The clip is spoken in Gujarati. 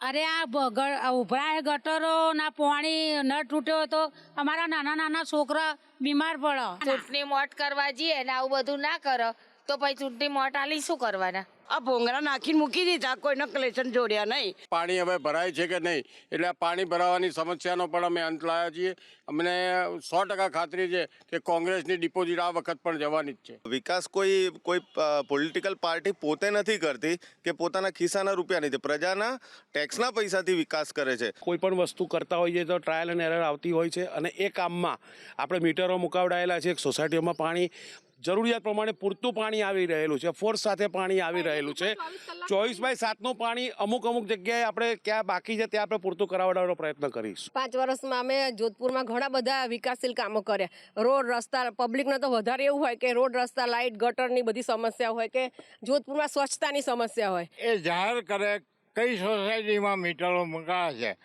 અરે આ ઉભરાય ગટરો ના પાણી ન તૂટ્યો તો અમારા નાના નાના છોકરા બીમાર પડે. ચૂંટણી મોટ કરવા જઈએ ને આવું બધું ના કરો તો પછી ચૂંટણી મોટ આલી શું કરવાના? આ ભોંગરા નાખીને મૂકી દીધા, કોઈના કલેક્શન જોડ્યા નહીં. પાણી હવે ભરાય છે કે નહીં, એટલે આ પાણી ભરાવાની સમસ્યાનો પણ અમે અંત લાવ્યા છીએ. અમને 100% ખાતરી છે કે કોંગ્રેસની ડિપોઝિટ આ વખત પણ જવાની જ છે. વિકાસ કોઈ પોલિટિકલ પાર્ટી પોતે નથી કરતી કે પોતાના ખિસ્સાના રૂપિયા નથી, પ્રજાના ટેક્સના પૈસાથી વિકાસ કરે છે. કોઈ પણ વસ્તુ કરતા હોઈએ તો ટ્રાયલ એન્ડ એરર આવતી હોય છે, અને એ કામમાં આપણે મીટરો મુકાવડાયેલા છે. સોસાયટીઓમાં પાણી જરૂરિયાત પ્રમાણે પૂરતું પાણી આવી રહેલું છે, ફોર્સ સાથે પાણી આવી રહેલું છે. 24/7નું પાણી અમુક જગ્યાએ આપણે ક્યાં બાકી છે ત્યાં આપણે પૂરતું કરાવડાવવાનો પ્રયત્ન કરીશું. 5 વર્ષમાં અમે જોધપુરમાં ઘણા બધા વિકાસશીલ કામો કર્યા. રોડ રસ્તા, પબ્લિકને તો વધારે એવું હોય કે રોડ રસ્તા, લાઇટ, ગટરની બધી સમસ્યા હોય કે જોધપુરમાં સ્વચ્છતાની સમસ્યા હોય. એ જાહેર કરે કઈ સોસાયટીમાં મીટરો મૂકાયા છે.